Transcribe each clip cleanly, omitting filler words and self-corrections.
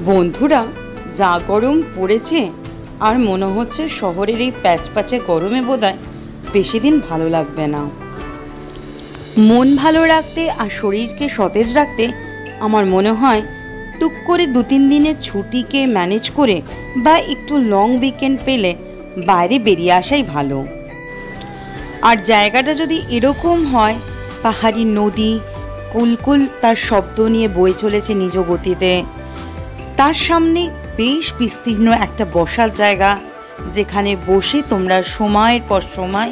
বন্ধুরা, যা গরম পড়েছে আর মনে হচ্ছে শহরের এই প্যাচপ্যাচে গরমে বোধহয় বেশি দিন ভালো লাগবে না। মন ভালো রাখতে আর শরীরকে সতেজ রাখতে আমার মনে হয় টুক করে 2-3 দিনের ছুটিকে ম্যানেজ করে বা একটু লং উইকেন্ড পেলে বাইরে বেরিয়ে আসাই ভালো। আর জায়গাটা যদি এরকম হয়, পাহাড়ি নদী কুলকুল তার শব্দ নিয়ে বয়ে চলেছে নিজ গতিতে, তার সামনে বেশ বিস্তীর্ণ একটা বসার জায়গা যেখানে বসে তোমরা সময়ের পর সময়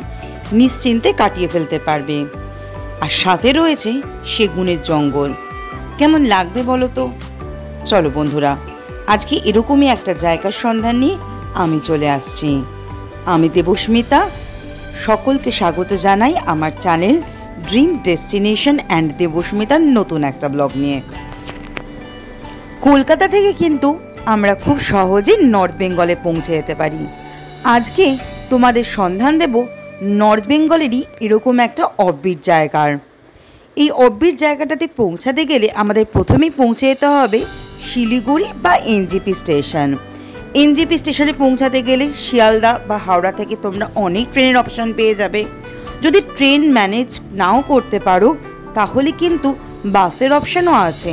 নিশ্চিন্তে কাটিয়ে ফেলতে পারবে, আর সাথে রয়েছে সেগুনের জঙ্গল, কেমন লাগবে বলো তো? চলো বন্ধুরা, আজকে এরকমই একটা জায়গার সন্ধান নিয়ে আমি চলে আসছি। আমি দেবস্মিতা, সকলকে স্বাগত জানাই আমার চ্যানেল ড্রিম ডেস্টিনেশন অ্যান্ড দেবস্মিতার নতুন একটা ব্লগ নিয়ে। কলকাতা থেকে কিন্তু আমরা খুব সহজে নর্থ বেঙ্গলে পৌঁছে যেতে পারি। আজকে তোমাদের সন্ধান দেব নর্থ বেঙ্গলেরই এরকম একটা অফবিট জায়গার। এই অফবিট জায়গাটাতে পৌঁছাতে গেলে আমাদের প্রথমেই পৌঁছে যেতে হবে শিলিগুড়ি বা এনজেপি স্টেশন। এনজেপি স্টেশনে পৌঁছাতে গেলে শিয়ালদা বা হাওড়া থেকে তোমরা অনেক ট্রেনের অপশান পেয়ে যাবে। যদি ট্রেন ম্যানেজ নাও করতে পারো তাহলে কিন্তু বাসের অপশানও আছে।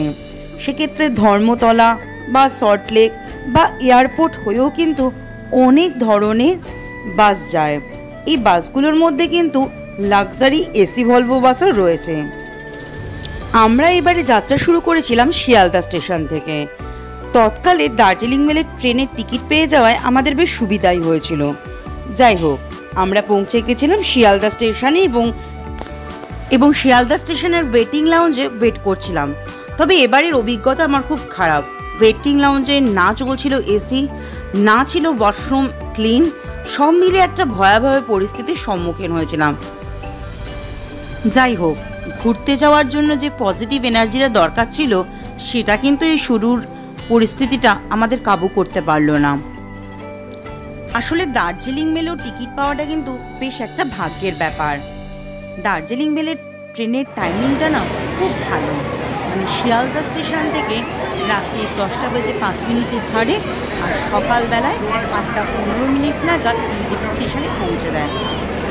সেক্ষেত্রে ধর্মতলা বা সল্টলেক বা এয়ারপোর্ট হয়েও কিন্তু অনেক ধরনের বাস যায়। এই বাসগুলোর মধ্যে কিন্তু লাক্সারি এসি ভলভো বাসও রয়েছে। আমরা এবারে যাত্রা শুরু করেছিলাম শিয়ালদা স্টেশন থেকে। তৎকালে দার্জিলিং মেলের ট্রেনের টিকিট পেয়ে যাওয়ায় আমাদের বেশ সুবিধাই হয়েছিল। যাই হোক, আমরা পৌঁছে গেছিলাম শিয়ালদা স্টেশনে এবং শিয়ালদা স্টেশনের ওয়েটিং লাউঞ্জে ওয়েট করছিলাম। তবে এবারের অভিজ্ঞতা আমার খুব খারাপ। ওয়েটিং লাউঞ্জে না চলছিল এসি, না ছিল ওয়াশরুম ক্লিন, সব মিলে একটা ভয়াবহ পরিস্থিতির সম্মুখীন হয়েছিলাম। যাই হোক, ঘুরতে যাওয়ার জন্য যে পজিটিভ এনার্জিটা দরকার ছিল সেটা কিন্তু এই শুরুর পরিস্থিতিটা আমাদের কাবু করতে পারলো না। আসলে দার্জিলিং মেলেও টিকিট পাওয়াটা কিন্তু বেশ একটা ভাগ্যের ব্যাপার। দার্জিলিং মেলের ট্রেনের টাইমিংটা না খুব ভালো, মানে শিয়ালদা স্টেশন থেকে রাতে 10:05 ছাড়ে আর সকালবেলায় 8:15 নাগাদ এনজেপি স্টেশনে পৌঁছে দেয়।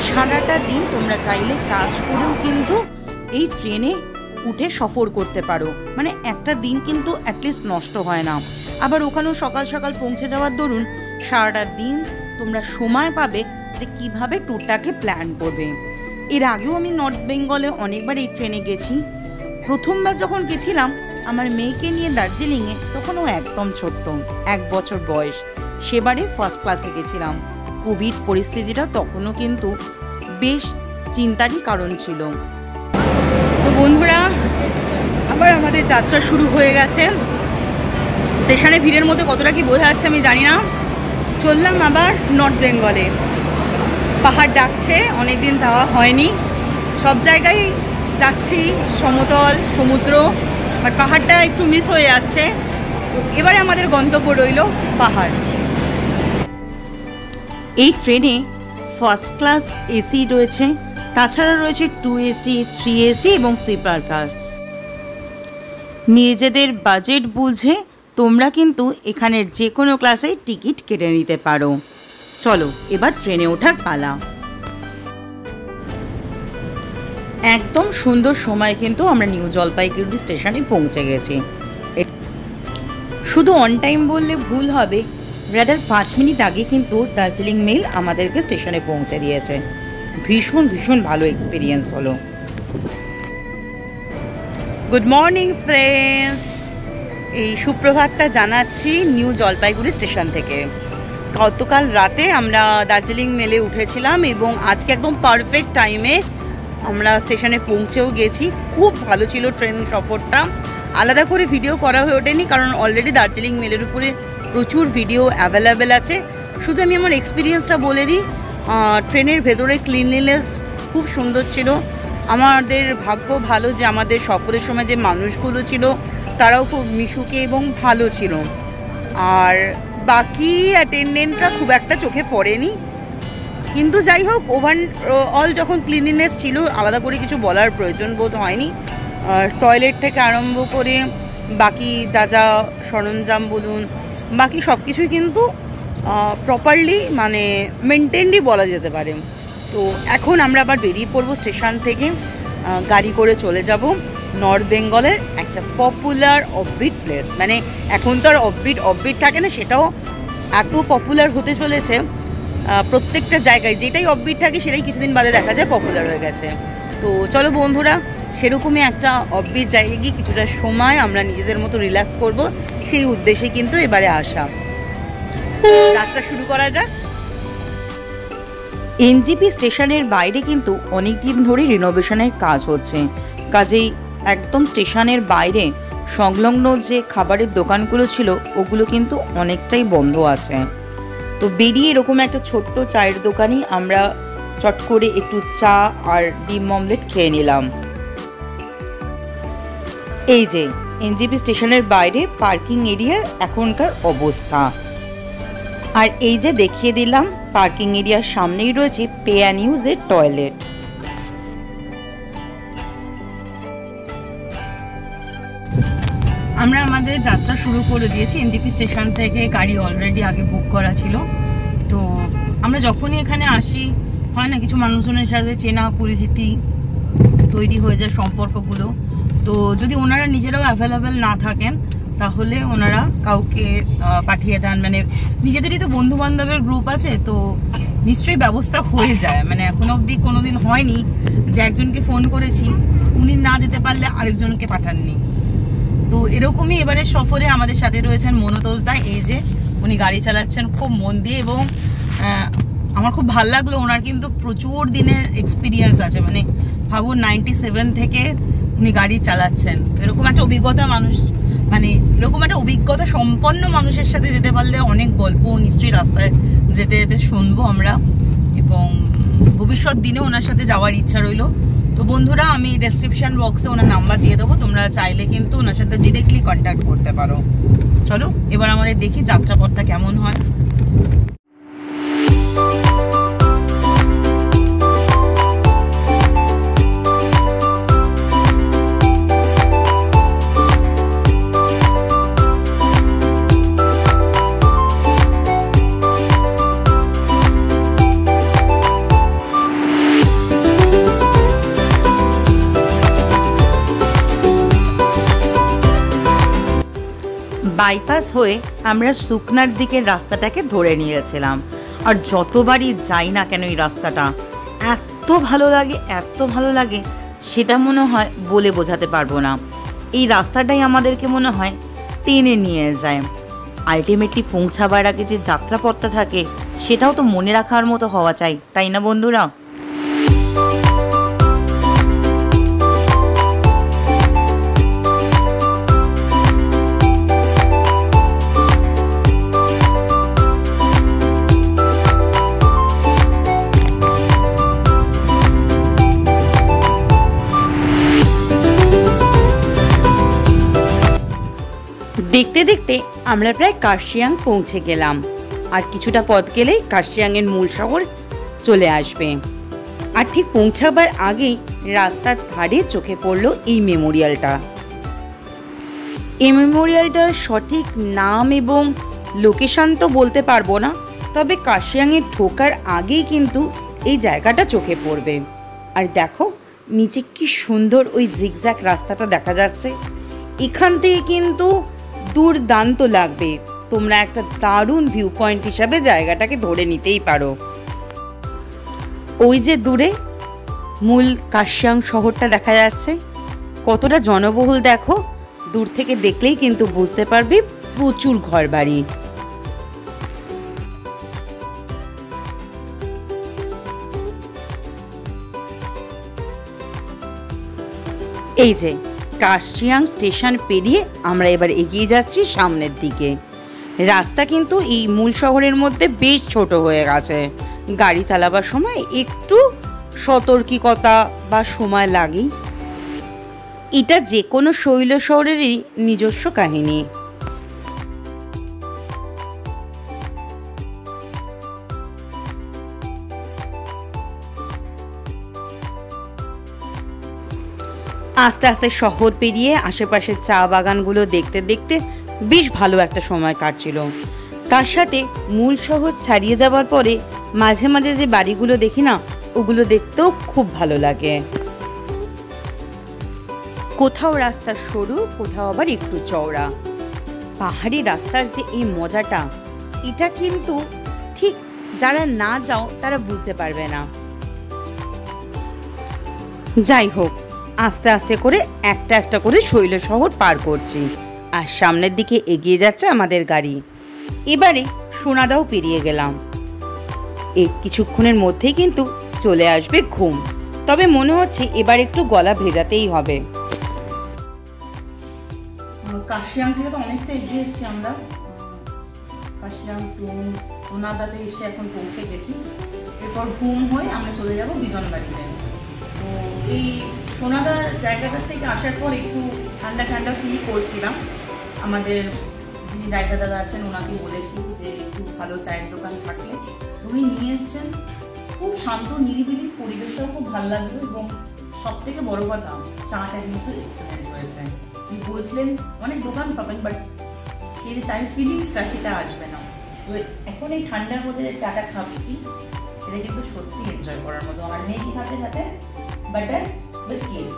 সারাটা দিন তোমরা চাইলে কাজ করেও কিন্তু এই ট্রেনে উঠে সফর করতে পারো, মানে একটা দিন কিন্তু অ্যাটলিস্ট নষ্ট হয় না। আবার ওখানেও সকাল সকাল পৌঁছে যাওয়ার দরুন সারাটা দিন তোমরা সময় পাবে যে কিভাবে ট্যুরটাকে প্ল্যান করবে। এর আগেও আমি নর্থ বেঙ্গলে অনেকবার এই ট্রেনে গেছি। প্রথমবার যখন গেছিলাম আমার মেয়েকে নিয়ে দার্জিলিংয়ে, তখন ও একদম ছোট্ট, 1 বছর বয়স। সেবারে ফার্স্ট ক্লাসে গেছিলাম। কোভিড পরিস্থিতিটা তখনও কিন্তু বেশ চিন্তারই কারণ ছিল। তো বন্ধুরা, আবার আমাদের যাত্রা শুরু হয়ে গেছে। স্টেশনে ভিড়ের মধ্যে কতটা কি বোঝা যাচ্ছে আমি জানি না। চললাম আবার নর্থ বেঙ্গলে। পাহাড় ডাকছে, অনেকদিন যাওয়া হয়নি। সব জায়গায় যাচ্ছি, সমতল সমুদ্র, বাট পাহাড়টা একটু মিস হয়ে যাচ্ছে। এবারে আমাদের গন্তব্য রইল পাহাড়। এই ট্রেনে ফার্স্ট ক্লাস এসি রয়েছে, তাছাড়া রয়েছে 2 এসি, 3 এসি এবং স্লিপার কার। নিজেদের বাজেট বুঝে তোমরা কিন্তু এখানের যে কোনো ক্লাসে টিকিট কেটে নিতে পারো। চলো এবার ট্রেনে ওঠার পালা। একদম সুন্দর সময় কিন্তু আমরা নিউ জলপাইগুড়ি স্টেশনে পৌঁছে গেছি। শুধু অন টাইম বললে ভুল হবে, রাদার 5 মিনিট আগে কিন্তু দার্জিলিং মেল আমাদেরকে স্টেশনে পৌঁছে দিয়েছে। ভীষণ ভীষণ ভালো এক্সপিরিয়েন্স হলো। গুড মর্নিং ফ্রেন্ডস, এই সুপ্রভাতটা জানাচ্ছি নিউ জলপাইগুড়ি স্টেশন থেকে। গতকাল রাতে আমরা দার্জিলিং মেলে উঠেছিলাম এবং আজকে একদম পারফেক্ট টাইমে আমরা স্টেশনে পৌঁছেও গেছি। খুব ভালো ছিল ট্রেন সফরটা। আলাদা করে ভিডিও করা হয়ে ওঠেনি কারণ অলরেডি দার্জিলিং মেলের উপরে প্রচুর ভিডিও অ্যাভেলেবেল আছে। শুধু আমি আমার এক্সপিরিয়েন্সটা বলে দিই। ট্রেনের ভেতরে ক্লিনলিনেস খুব সুন্দর ছিল। আমাদের ভাগ্য ভালো যে আমাদের সফরের সময় যে মানুষগুলো ছিল তারাও খুব মিশুকে এবং ভালো ছিল। আর বাকি অ্যাটেন্ডেন্টরা খুব একটা চোখে পড়েনি, কিন্তু যাই হোক ওভারঅল যখন ক্লিনলিনেস ছিল আলাদা করে কিছু বলার প্রয়োজন বোধ হয়নি। টয়লেট থেকে আরম্ভ করে বাকি যা যা সরঞ্জাম বলুন, বাকি সব কিছুই কিন্তু প্রপারলি মানে মেনটেনডই বলা যেতে পারে। তো এখন আমরা আবার বেরিয়ে পড়বো স্টেশন থেকে, গাড়ি করে চলে যাব নর্থ বেঙ্গলের একটা পপুলার অফবিট প্লেস। মানে এখন তো আর অফবিট থাকে না, সেটাও এত পপুলার হতে চলেছে প্রত্যেকটা জায়গায়। যেটাই অফবিট থাকে সেটাই কিছুদিন বাদে দেখা যায় পপুলার হয়ে গেছে। তো চলো বন্ধুরা, সেরকমই একটা অফবিট জায়গায় গিয়ে কিছুটা সময় আমরা নিজেদের মতো রিল্যাক্স করব, সেই উদ্দেশ্যে কিন্তু এবারে আসা। যাত্রা শুরু করা যাক। এনজিপি স্টেশনের বাইরে কিন্তু অনেক দিন ধরে রিনোভেশনের কাজ হচ্ছে, কাজেই একদম স্টেশনের বাইরে সংলগ্ন যে খাবারের দোকানগুলো ছিল ওগুলো কিন্তু অনেকটাই বন্ধ আছে। তো বেরিয়ে এরকম একটা ছোট্ট চায়ের দোকানে আমরা চট করে একটু চা আর ডিম অমলেট খেয়ে নিলাম। এই যে এনজিপি স্টেশনের বাইরে পার্কিং এরিয়ার এখনকার অবস্থা, আর এই যে দেখিয়ে দিলাম পার্কিং এরিয়ার সামনেই রয়েছে পে অ্যান্ড ইউজের টয়লেট। আমরা আমাদের যাত্রা শুরু করে দিয়েছি। এনজিপি স্টেশন থেকে গাড়ি অলরেডি আগে বুক করা ছিল। তো আমরা যখনই এখানে আসি হয় না কিছু মানুষজনের সাথে চেনা পরিচিতি তৈরি হয়ে যায়, সম্পর্কগুলো। তো যদি ওনারা নিজেরাও অ্যাভেলেবেল না থাকেন তাহলে ওনারা কাউকে পাঠিয়ে দেন, মানে নিজেদেরই তো বন্ধু বান্ধবের গ্রুপ আছে, তো নিশ্চয়ই ব্যবস্থা হয়ে যায়। মানে এখন অবধি কোনোদিন হয়নি যে একজনকে ফোন করেছি উনি না যেতে পারলে আরেকজনকে পাঠাননি। তো এরকমই এবারে সফরে আমাদের সাথে রয়েছেন মনোতোষ দা। এই যে উনি গাড়ি চালাচ্ছেন খুব মন দিয়ে, এবং আমার খুব ভালো লাগলো। ওনার কিন্তু প্রচুর দিনের এক্সপিরিয়েন্স আছে, মানে ভাবুন 97 থেকে উনি গাড়ি চালাচ্ছেন। তো এরকম একটা অভিজ্ঞতা মানুষ, মানে এরকম একটা অভিজ্ঞতা সম্পন্ন মানুষের সাথে যেতে পারলে অনেক গল্প নিশ্চয়ই রাস্তায় যেতে যেতে শুনবো আমরা, এবং ভবিষ্যৎ দিনে ওনার সাথে যাওয়ার ইচ্ছা রইল। তো বন্ধুরা, আমি ডেসক্রিপশন বক্সে ওনার নাম্বার দিয়ে দেবো, তোমরা চাইলে কিন্তু ওনার সাথে ডিরেক্টলি কন্ট্যাক্ট করতে পারো। চলো এবার আমাদের দেখি যাত্রাপথটা কেমন হয়। বাইপাস হয়ে আমরা সুকনার দিকের রাস্তাটাকে ধরে নিয়েছিলাম, আর যতবারই যাই না কেন এই রাস্তাটা এত ভালো লাগে, এত ভালো লাগে, সেটা মনে হয় বলে বোঝাতে পারবো না। এই রাস্তাটাই আমাদেরকে মনে হয় টেনে নিয়ে যায়। আলটিমেটলি পৌঁছাবার আগে যে যাত্রাপথটা থাকে সেটাও তো মনে রাখার মতো হওয়া চাই, তাই না বন্ধুরা? দেখতে দেখতে আমরা প্রায় কার্শিয়াং পৌঁছে গেলাম, আর কিছুটা পথ গেলেই কার্শিয়াংয়ের মূল শহর চলে আসবে। আর ঠিক পৌঁছাবার আগেই রাস্তার ধারে চোখে পড়লো এই মেমোরিয়ালটা। এই মেমোরিয়ালটার সঠিক নাম এবং লোকেশন তো বলতে পারবো না, তবে কার্শিয়াংয়ে ঢোকার আগেই কিন্তু এই জায়গাটা চোখে পড়বে। আর দেখো নিচে কি সুন্দর ওই জিগজ্যাগ রাস্তাটা দেখা যাচ্ছে। এখান থেকে কিন্তু দুর্দান্ত লাগবে, তোমরা একটা দারুণ ভিউ পয়েন্ট হিসাবে জায়গাটাকে ধরে নিতেই পারো। ওই যে দূরে মূল কার্শিয়াং শহরটা দেখা যাচ্ছে, কতটা জনবহুল দেখো, দূর থেকে দেখলেই কিন্তু বুঝতে পারবে, প্রচুর ঘরবাড়ি। এই যে কার্শিয়াং স্টেশন পেরিয়ে আমরা এবার এগিয়ে যাচ্ছি সামনের দিকে। রাস্তা কিন্তু এই মূল শহরের মধ্যে বেশ ছোট হয়ে গেছে, গাড়ি চালাবার সময় একটু সতর্কতা বা সময় লাগেই। এটা যে কোনো শৈল শহরেরই নিজস্ব কাহিনী। আস্তে আস্তে শহর পেরিয়ে আশেপাশের চা বাগানগুলো দেখতে দেখতে বেশ ভালো একটা সময় কাটছিল। তার সাথে মূল শহর ছাড়িয়ে যাওয়ার পরে মাঝে মাঝে যে বাড়িগুলো দেখি না, ওগুলো দেখতেও খুব ভালো লাগে। কোথাও রাস্তা সরু, কোথাও আবার একটু চওড়া। পাহাড়ি রাস্তার যে এই মজাটা, এটা কিন্তু ঠিক যারা না যাও তারা বুঝতে পারবে না। যাই হোক, আস্তে আস্তে করে একটা একটা করে শৈল শহর পার করছি, আর সামনের দিকে এগিয়ে যাচ্ছে আমাদের গাড়ি। এবারে সোনাদাও পেরিয়ে গেলাম। এই কিছুক্ষণের মধ্যেই কিন্তু চলে আসবে ঘুম, তবে মনে হচ্ছে এবার একটু গলা ভেজাতেই হবে। কাশিয়াং থেকে তো অনেকটা এগিয়ে এসেছি আমরা। কাশিয়াং টু সোনাদাতে এসে এখন পৌঁছে গেছি। এরপর ঘুম হয়ে আমরা চলে যাব বিজনবাড়িতে। তো এই সোনাদার জায়গাটার থেকে আসার পর একটু ঠান্ডা ঠান্ডা ফিল করছিলাম। আমাদের যিনি ড্রাইভার দাদা আছেন ওনাকে বলেছি যে একটু ভালো চায়ের দোকান থাকলে উনি নিয়ে এসছেন। খুব শান্ত নিরিবিলি, পরিবেশটাও খুব ভালো লাগবে, এবং সব থেকে বড় কথা চাটা কিন্তু এক্সেলেন্ট হয়েছে। উনি বলছিলেন অনেক দোকান পাবেন, বাট সেই যে চায়ের ফিলিংসটা সেটা আসবে না। তো এখন এই ঠান্ডার মধ্যে যে চাটা খাচ্ছি সেটা কিন্তু সত্যি এনজয় করার মতো। আর মেয়েকে সাথে সাথে বাটার বিস্কিট।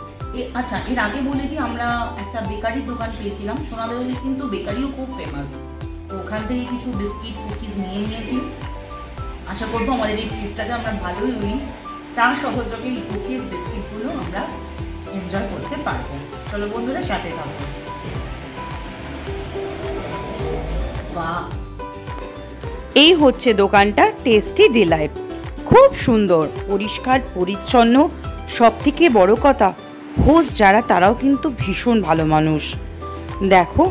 আচ্ছা, এর আগে বলে দিই, আমরা একটা বেকারির দোকান পেয়েছিলাম সোনাদাতে, কিন্তু বেকারিও খুব ফেমাস। তো ওখান থেকে কিছু বিস্কিট কুকিজ নিয়ে নিয়েছি। আশা করবো আমাদের এই ট্রিপটাকে আমরা ভালোই উনি চা সহযোগে এই কুকিজ বিস্কিটগুলো আমরা এনজয় করতে পারবো। চলো বন্ধুরা, সাথে থাকবো। বাহ, এই হচ্ছে দোকানটা টেস্টি ডিলাইট। খুব সুন্দর, পরিষ্কার পরিচ্ছন্ন, সব থেকে বড় কথা হোস্ট যারা তারাও কিন্তু ভীষণ ভালো মানুষ। দেখো,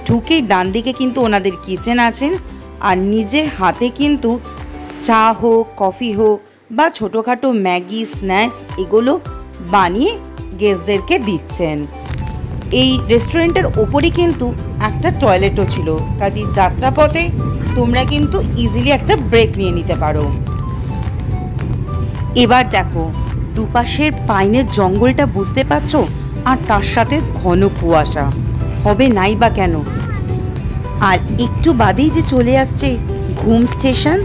ঢুকেই ডান দিকে কিন্তু ওনাদের কিচেন আছেন, আর নিজে হাতে কিন্তু চা হোক, কফি হোক বা ছোটোখাটো ম্যাগি স্ন্যাক্স এগুলো বানিয়ে গেস্টদেরকে দিচ্ছেন। এই রেস্টুরেন্টের ওপরই কিন্তু একটা টয়লেটও ছিল, কাজেই যাত্রাপথে তোমরা কিন্তু ইজিলি একটা ব্রেক নিয়ে নিতে পারো। এবার দেখো, দুপাশের পাইনের জঙ্গলটা বুঝতে পারছো, আর তার সাথে ঘন কুয়াশা, হবে নাই বা কেন। আর একটু বাদেই যে চলে আসছে ঘুম স্টেশন।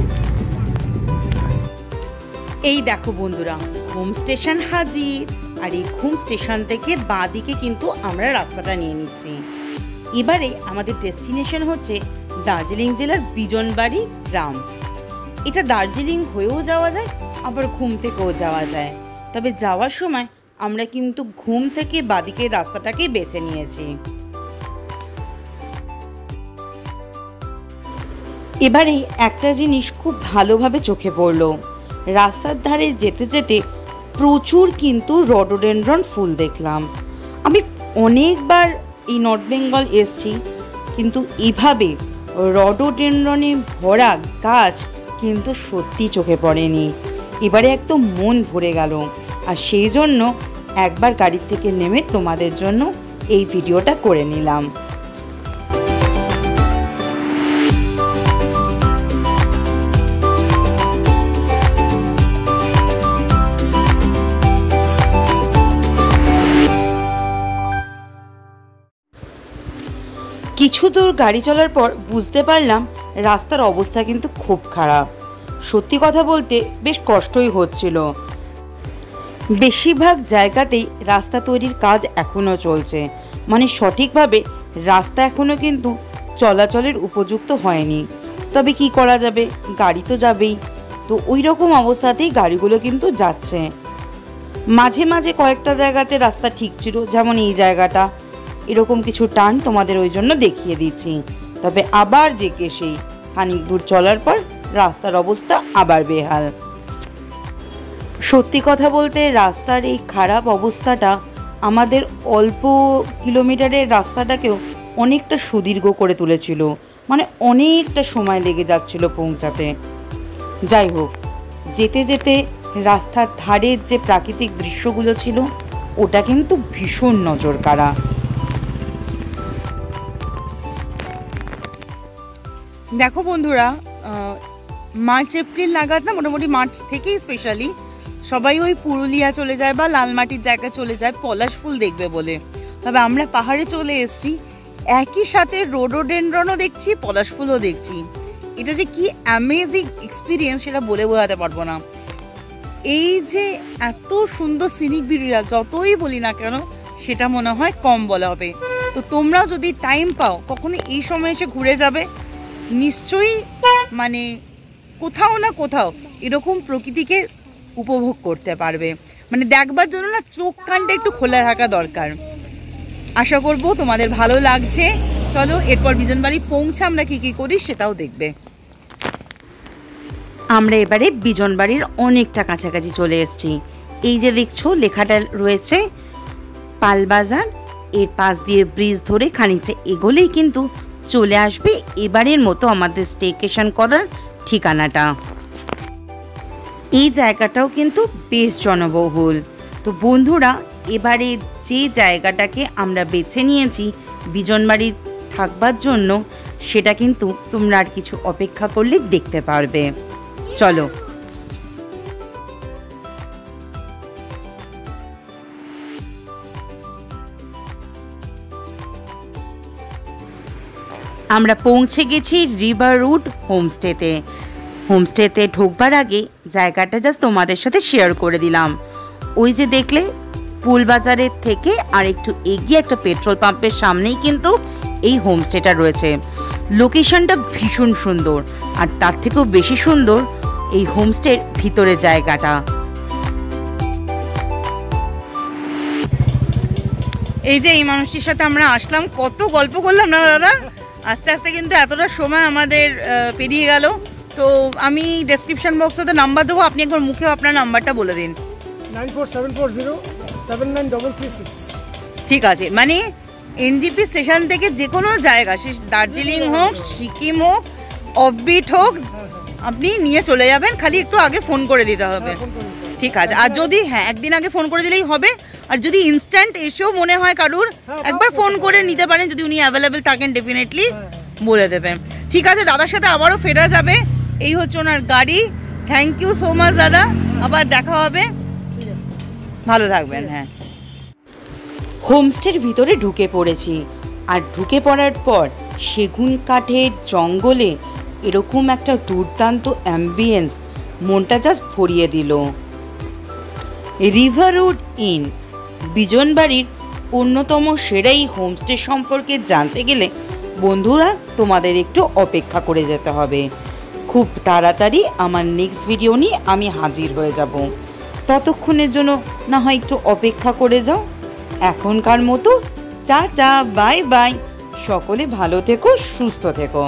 এই দেখো বন্ধুরা, ঘুম স্টেশন হাজির। আর এই ঘুম স্টেশন থেকে বাঁ দিকে কিন্তু আমরা রাস্তাটা নিয়ে নিচ্ছি। এবারে আমাদের ডেস্টিনেশন হচ্ছে দার্জিলিং জেলার বিজনবাড়ি গ্রাম। এটা দার্জিলিং হয়েও যাওয়া যায়, আবার ঘুম থেকেও যাওয়া যায়, তবে যাওয়ার সময় আমরা কিন্তু ঘুম থেকে বাদিকের রাস্তাটাকেই বেছে নিয়েছি। এবারে একটা জিনিস খুব ভালোভাবে চোখে পড়লো, রাস্তার ধারে যেতে যেতে প্রচুর কিন্তু রডোডেনড্রন ফুল দেখলাম। আমি অনেকবার এই নর্থ বেঙ্গল এসছি, কিন্তু এভাবে রডোডেনড্রনে ভরা গাছ কিন্তু সত্যি চোখে পড়েনি। এবারে একদম মন ভরে গেল, আর সেই জন্য একবার গাড়ির থেকে নেমে তোমাদের জন্য এই ভিডিওটা করে নিলাম। কিছু দূর গাড়ি চলার পর বুঝতে পারলাম রাস্তার অবস্থা কিন্তু খুব খারাপ। সত্যি কথা বলতে বেশ কষ্টই হচ্ছিল। বেশিরভাগ জায়গাতেই রাস্তা তৈরির কাজ এখনও চলছে, মানে সঠিকভাবে রাস্তা এখনও কিন্তু চলাচলের উপযুক্ত হয়নি। তবে কি করা যাবে, গাড়ি তো যাবেই। তো ওই রকম অবস্থাতেই গাড়িগুলো কিন্তু যাচ্ছে। মাঝে মাঝে কয়েকটা জায়গাতে রাস্তা ঠিক ছিল, যেমন এই জায়গাটা। এরকম কিছু টার্ন তোমাদের ওই জন্য দেখিয়ে দিচ্ছি। তবে আবার যে সেই খানিক দূর চলার পর রাস্তার অবস্থা আবার বেহাল। সত্যি কথা বলতে রাস্তার এই খারাপ অবস্থাটা আমাদের অল্প কিলোমিটারের রাস্তাটাকেও অনেকটা সুদীর্ঘ করে তুলেছিল, মানে অনেকটা সময় লেগে যাচ্ছিল পৌঁছাতে। যাই হোক, যেতে যেতে রাস্তার ধারের যে প্রাকৃতিক দৃশ্যগুলো ছিল ওটা কিন্তু ভীষণ নজর কাড়া। দেখো বন্ধুরা, মার্চ এপ্রিল নাগাদ না, মোটামুটি মার্চ থেকেই স্পেশালি সবাই ওই পুরুলিয়া চলে যায় বা লালমাটির জায়গায় চলে যায় পলাশ ফুল দেখবে বলে, তবে আমরা পাহাড়ে চলে এসেছি, একই সাথে রোডোডেনড্রনও দেখছি, পলাশ ফুলও দেখছি। এটা যে কি অ্যামেজিং এক্সপিরিয়েন্স সেটা বলে বোঝাতে পারবো না। এই যে এত সুন্দর সিনিক বিউটিটা যতই বলি না কেন সেটা মনে হয় কম বলা হবে। তো তোমরাও যদি টাইম পাও কখনো এই সময় এসে ঘুরে যাবে, নিশ্চয়ই মানে কোথাও না কোথাও এরকম প্রকৃতিকে উপভোগ করতে পারবে। মানে দেখবার জন্য না চোখ কানটা একটু খোলা থাকা দরকার। আশা করব তোমাদের ভালো লাগছে। চলো এরপর বিজনবাড়ি পৌঁছে আমরা কি কি করি সেটাও দেখবে। আমরা এবারে বিজনবাড়ির অনেকটা কাছাকাছি চলে এসেছি। এই যে দেখছো লেখাটা রয়েছে পালবাজার, এর পাশ দিয়ে ব্রিজ ধরে খানিকটা এগোলেই কিন্তু চলে আসবে এবারের মতো আমাদের স্টেকেশন করার ঠিকানাটা। এই জায়গাটাও কিন্তু বেশ জনবহুল। তো বন্ধুরা, এবারে যে জায়গাটাকে আমরা বেছে নিয়েছি বিজনবাড়ির থাকবার জন্য, সেটা কিন্তু তোমরা আর কিছু অপেক্ষা করলে দেখতে পারবে। চলো আমরা পৌঁছে গেছি রিভার রুট হোমস্টেতে। হোমস্টেতে ঢুকবার আগে জায়গাটা জাস্ট তোমাদের সাথে শেয়ার করে দিলাম। ওই যে দেখলে পুলবাজারের থেকে আর একটু এগিয়ে একটা পেট্রোল পাম্পের সামনেই কিন্তু এই হোমস্টেটা রয়েছে। লোকেশনটা ভীষণ সুন্দর, আর তার থেকেও বেশি সুন্দর এই হোমস্টের ভিতরে জায়গাটা। এই যে এই মানুষটির সাথে আমরা আসলাম, কত গল্প করলাম না দাদা, আস্তে আস্তে কিন্তু এতটা সময় আমাদের পেরিয়ে গেল। তো আমি ডেসক্রিপশন বক্সে নাম্বার দেবো, আপনি একবার মুখে আপনার নাম্বারটা বলে দিন। 9474079336। ঠিক আছে, মানে এনজিপি স্টেশন থেকে যে কোনো জায়গা, সে দার্জিলিং হোক, সিকিম হোক, অফবিট হোক, আপনি নিয়ে চলে যাবেন, খালি একটু আগে ফোন করে দিতে হবে। ঠিক আছে, আর যদি একদিন আগে ফোন করে দিলেই হবে। আর যদি ইনস্ট্যান্ট এসেও মনে হয় কারুর, একবার ফোন করে নিতে পারেন, যদি উনি অ্যাভেলেবেল থাকেন ডেফিনেটলি বলে দেবেন। ঠিক আছে, দাদার সাথে আবারও ফেরা যাবে। এই হচ্ছে ওনার গাড়ি। থ্যাংক ইউ সো মাচ দাদা, আবার দেখা হবে, ভালো থাকবেন। হোমস্টের ভিতরে ঢুকে পড়েছি, আর ঢুকে পড়ার পর সেগুন কাঠের জঙ্গলে এরকম একটা দুর্দান্ত অ্যাম্বিয়েন্স মনটা জাস্ট ভরিয়ে দিল। রিভার রুট ইন বিজনবাড়ির অন্যতম সেরাই হোমস্টে সম্পর্কে জানতে গেলে বন্ধুরা তোমাদের একটু অপেক্ষা করে যেতে হবে। খুব তাড়াতাড়ি আমার নেক্সট ভিডিও নিয়ে আমি হাজির হয়ে যাব। ততক্ষণের জন্য না হয় একটু অপেক্ষা করে যাও। এখনকার মতো টাটা, বাই বাই, সকলে ভালো থেকো, সুস্থ থেকো।